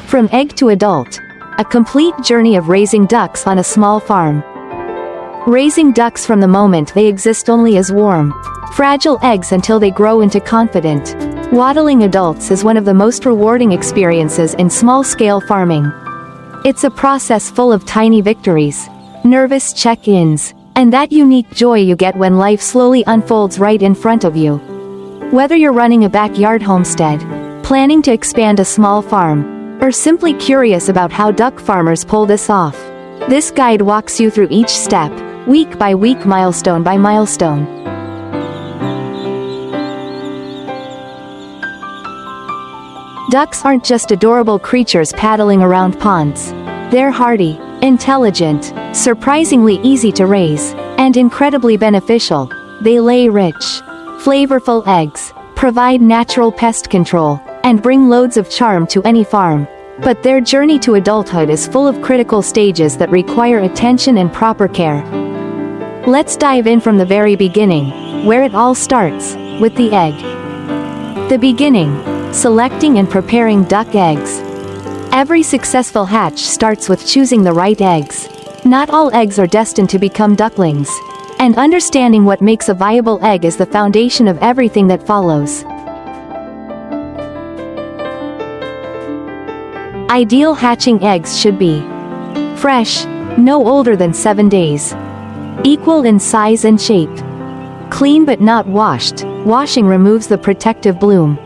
From egg to adult. A complete journey of raising ducks on a small farm. Raising ducks from the moment they exist only as warm, fragile eggs until they grow into confident, waddling adults is one of the most rewarding experiences in small-scale farming. It's a process full of tiny victories, nervous check-ins, and that unique joy you get when life slowly unfolds right in front of you. Whether you're running a backyard homestead, planning to expand a small farm, or simply curious about how duck farmers pull this off, this guide walks you through each step, week by week, milestone by milestone. Ducks aren't just adorable creatures paddling around ponds. They're hardy, intelligent, surprisingly easy to raise, and incredibly beneficial. They lay rich, flavorful eggs, provide natural pest control, and bring loads of charm to any farm. But their journey to adulthood is full of critical stages that require attention and proper care. Let's dive in from the very beginning, where it all starts, with the egg. The beginning. Selecting and preparing duck eggs. Every successful hatch starts with choosing the right eggs. Not all eggs are destined to become ducklings. And understanding what makes a viable egg is the foundation of everything that follows. Ideal hatching eggs should be fresh, no older than 7 days. Equal in size and shape. Clean but not washed. Washing removes the protective bloom.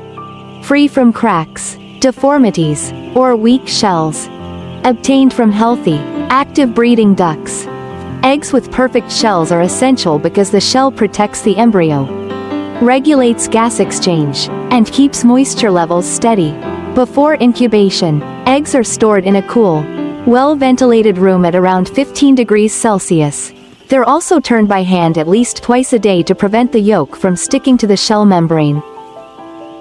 Free from cracks, deformities, or weak shells. Obtained from healthy, active breeding ducks. Eggs with perfect shells are essential because the shell protects the embryo, regulates gas exchange, and keeps moisture levels steady. Before incubation, eggs are stored in a cool, well-ventilated room at around 15 degrees Celsius. They're also turned by hand at least twice a day to prevent the yolk from sticking to the shell membrane.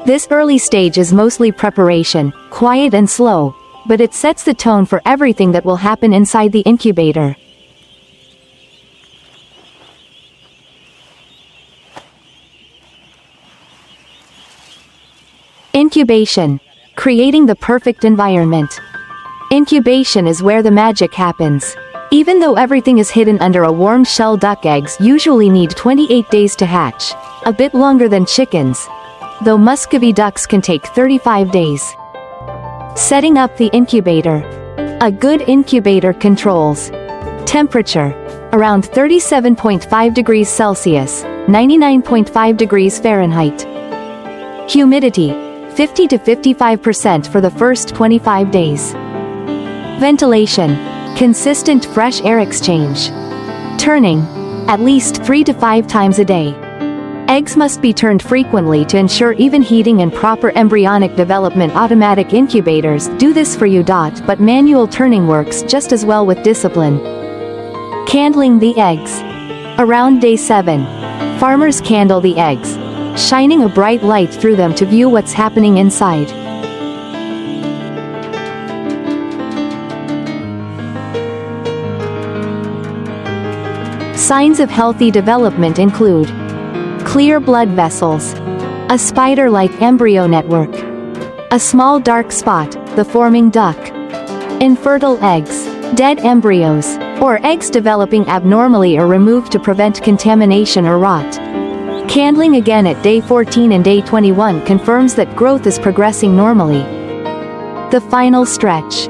This early stage is mostly preparation, quiet and slow, but it sets the tone for everything that will happen inside the incubator. Incubation. Creating the perfect environment. Incubation is where the magic happens. Even though everything is hidden under a warm shell, duck eggs usually need 28 days to hatch, a bit longer than chickens, though Muscovy ducks can take 35 days. Setting up the incubator. A good incubator controls temperature, around 37.5 degrees Celsius, 99.5 degrees Fahrenheit. Humidity, 50 to 55% for the first 25 days. Ventilation, consistent fresh air exchange. Turning, at least 3 to 5 times a day. Eggs must be turned frequently to ensure even heating and proper embryonic development. Automatic incubators do this for you, but manual turning works just as well with discipline. Candling the eggs. Around day 7, farmers candle the eggs, shining a bright light through them to view what's happening inside. Signs of healthy development include clear blood vessels, a spider-like embryo network, a small dark spot, the forming duck, infertile eggs, dead embryos, or eggs developing abnormally or removed to prevent contamination or rot. Candling again at day 14 and day 21 confirms that growth is progressing normally. The final stretch.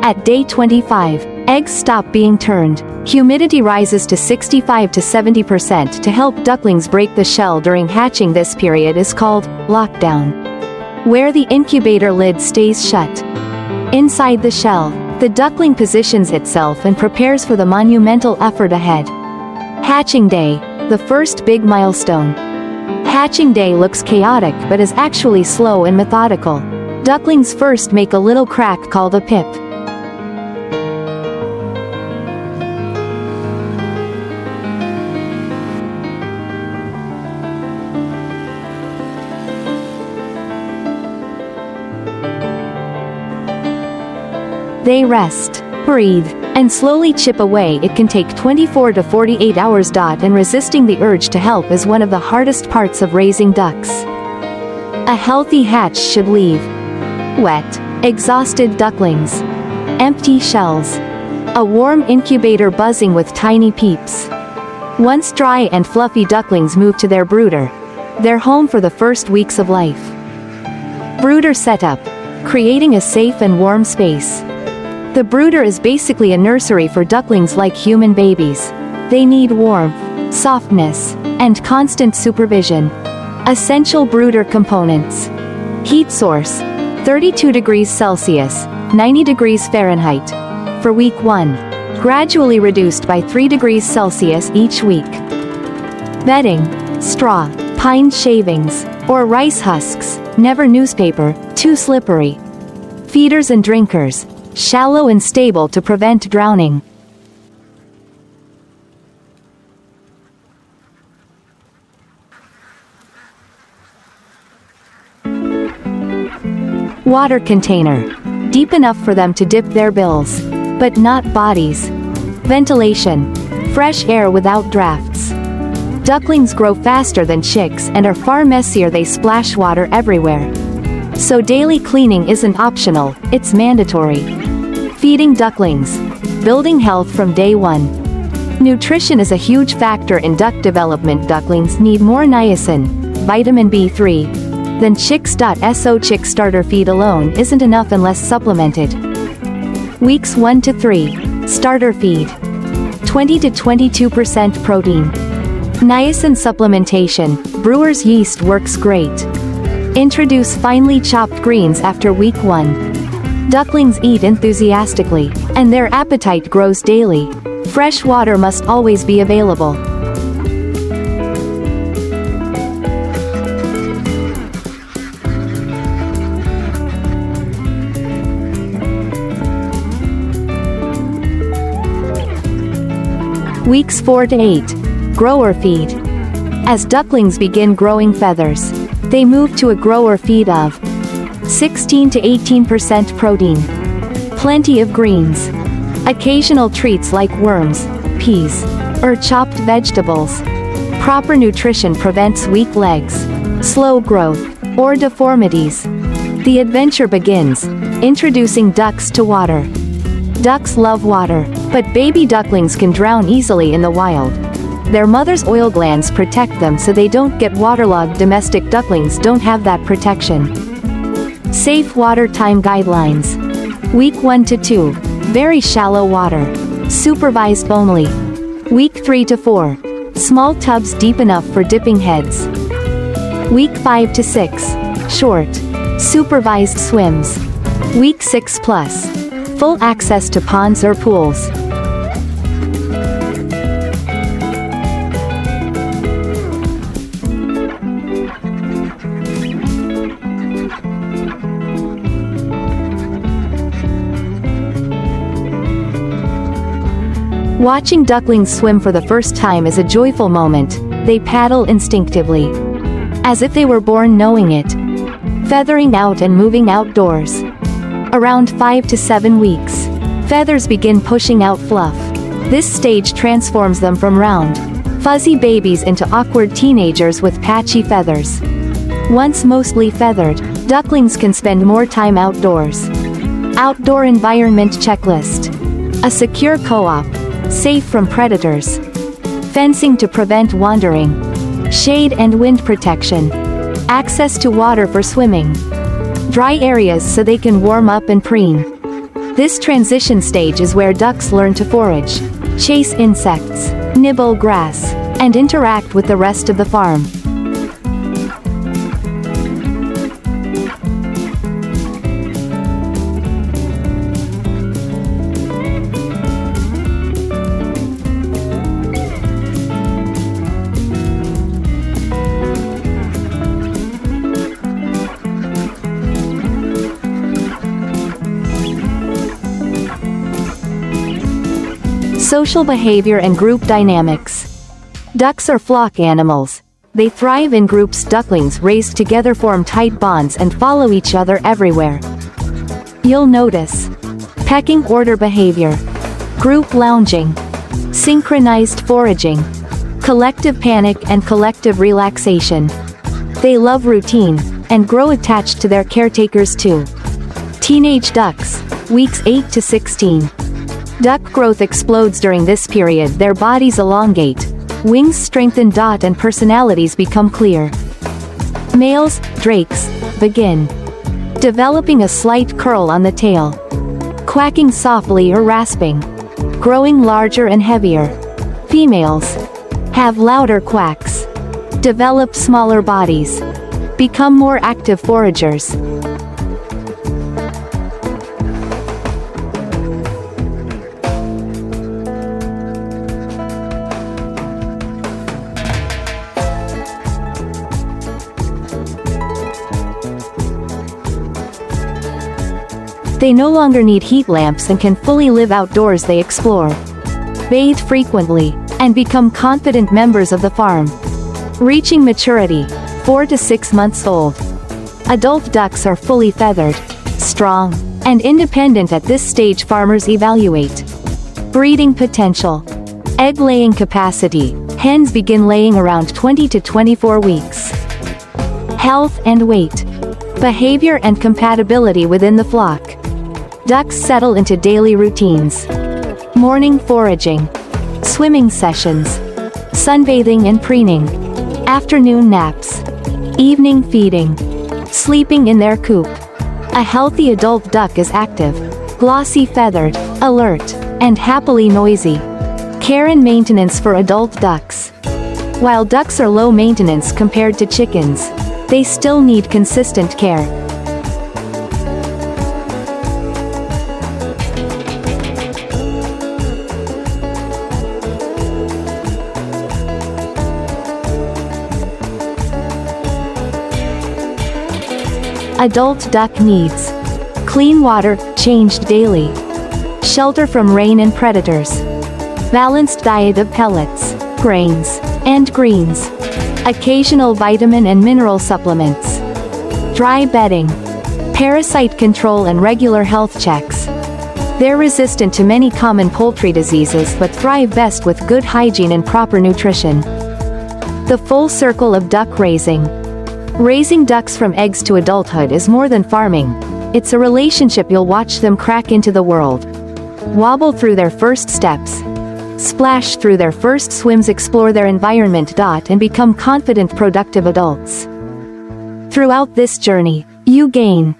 At day 25, eggs stop being turned. Humidity rises to 65 to 70% to help ducklings break the shell during hatching. This period is called lockdown, where the incubator lid stays shut. Inside the shell, the duckling positions itself and prepares for the monumental effort ahead. Hatching day, the first big milestone. Hatching day looks chaotic but is actually slow and methodical. Ducklings first make a little crack called a pip. They rest, breathe, and slowly chip away. It can take 24 to 48 hours. And resisting the urge to help is one of the hardest parts of raising ducks. A healthy hatch should leave wet, Exhausted ducklings. Empty shells. A warm incubator buzzing with tiny peeps. Once dry and fluffy ducklings move to their brooder, their home for the first weeks of life. Brooder setup. Creating a safe and warm space. The brooder is basically a nursery for ducklings like human babies. They need warmth, softness, and constant supervision. Essential brooder components. Heat source. 32 degrees Celsius, 90 degrees Fahrenheit. For week 1. Gradually reduced by 3 degrees Celsius each week. Bedding. Straw, pine shavings, or rice husks, never newspaper, too slippery. Feeders and drinkers. Shallow and stable to prevent drowning. Water container. Deep enough for them to dip their bills, but not bodies. Ventilation. Fresh air without drafts. Ducklings grow faster than chicks and are far messier. They splash water everywhere. So daily cleaning isn't optional, it's mandatory. Feeding ducklings. Building health from day 1. Nutrition is a huge factor in duck development. Ducklings need more niacin, vitamin B3, than chicks. So chick starter feed alone isn't enough unless supplemented. Weeks 1 to 3. Starter feed. 20 to 22% protein. Niacin supplementation. Brewer's yeast works great. Introduce finely chopped greens after week 1. Ducklings eat enthusiastically, and their appetite grows daily. Fresh water must always be available. Weeks 4 to 8. Grower feed. As ducklings begin growing feathers, they move to a grower feed of 16 to 18% protein. Plenty of greens. Occasional treats like worms, peas, or chopped vegetables. Proper nutrition prevents weak legs, slow growth, or deformities. The adventure begins. Introducing ducks to water. Ducks love water, but baby ducklings can drown easily in the wild. Their mother's oil glands protect them so they don't get waterlogged. Domestic ducklings don't have that protection. Safe water time guidelines. Week 1 to 2. Very shallow water. Supervised only. Week 3 to 4. Small tubs deep enough for dipping heads. Week 5 to 6. Short. Supervised swims. Week 6 plus. Full access to ponds or pools. Watching ducklings swim for the first time is a joyful moment. They paddle instinctively, as if they were born knowing it. Feathering out and moving outdoors. Around 5 to 7 weeks, feathers begin pushing out fluff. This stage transforms them from round, fuzzy babies into awkward teenagers with patchy feathers. Once mostly feathered, ducklings can spend more time outdoors. Outdoor environment checklist. A secure co-op. Safe from predators. Fencing to prevent wandering. Shade and wind protection. Access to water for swimming. Dry areas so they can warm up and preen. This transition stage is where ducks learn to forage, chase insects, nibble grass, and interact with the rest of the farm. Social behavior and group dynamics. Ducks are flock animals. They thrive in groups. Ducklings raised together form tight bonds and follow each other everywhere. You'll notice pecking order behavior, group lounging, synchronized foraging, collective panic and collective relaxation. They love routine and grow attached to their caretakers too. Teenage ducks, weeks 8 to 16. Duck growth explodes during this period. Their bodies elongate, wings strengthen. And personalities become clear. Males, drakes, begin developing a slight curl on the tail, quacking softly or rasping, growing larger and heavier. Females have louder quacks, develop smaller bodies, become more active foragers. They no longer need heat lamps and can fully live outdoors. They explore, bathe frequently, and become confident members of the farm. Reaching maturity, 4 to 6 months old. Adult ducks are fully feathered, strong, and independent. At this stage, farmers evaluate breeding potential. Egg-laying capacity. Hens begin laying around 20 to 24 weeks. Health and weight. Behavior and compatibility within the flock. Ducks settle into daily routines. Morning foraging, swimming sessions, sunbathing and preening, afternoon naps, evening feeding, sleeping in their coop. A healthy adult duck is active, glossy feathered, alert, and happily noisy. Care and maintenance for adult ducks. While ducks are low maintenance compared to chickens, they still need consistent care. Adult duck needs clean water, changed daily, shelter from rain and predators, balanced diet of pellets, grains, and greens, occasional vitamin and mineral supplements, dry bedding, parasite control and regular health checks. They're resistant to many common poultry diseases but thrive best with good hygiene and proper nutrition. The full circle of duck raising. Raising ducks from eggs to adulthood is more than farming. It's a relationship. You'll watch them crack into the world, wobble through their first steps, splash through their first swims, explore their environment. And become confident, productive adults. Throughout this journey, you gain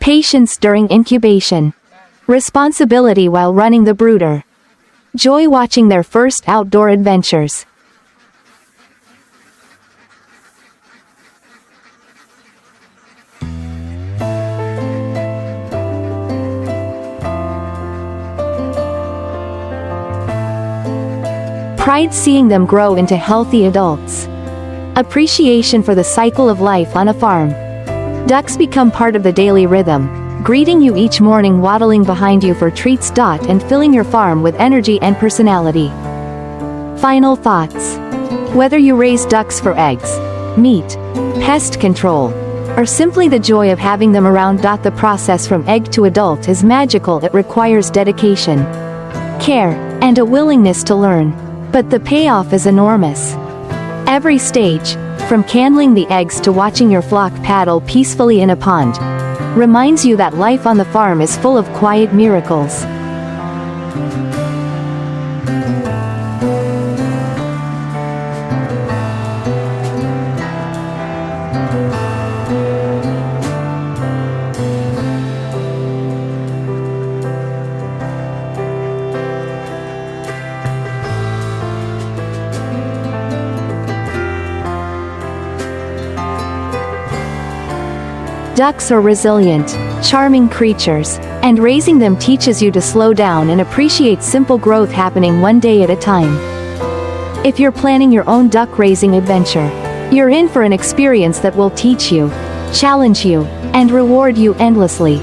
patience during incubation, responsibility while running the brooder, joy watching their first outdoor adventures. Pride seeing them grow into healthy adults. Appreciation for the cycle of life on a farm. Ducks become part of the daily rhythm, greeting you each morning, waddling behind you for treats. And filling your farm with energy and personality. Final thoughts. Whether you raise ducks for eggs, meat, pest control, or simply the joy of having them around. The process from egg to adult is magical. It requires dedication, care, and a willingness to learn. But the payoff is enormous. Every stage, from candling the eggs to watching your flock paddle peacefully in a pond, reminds you that life on the farm is full of quiet miracles. Ducks are resilient, charming creatures, and raising them teaches you to slow down and appreciate simple growth happening one day at a time. If you're planning your own duck raising adventure, you're in for an experience that will teach you, challenge you, and reward you endlessly.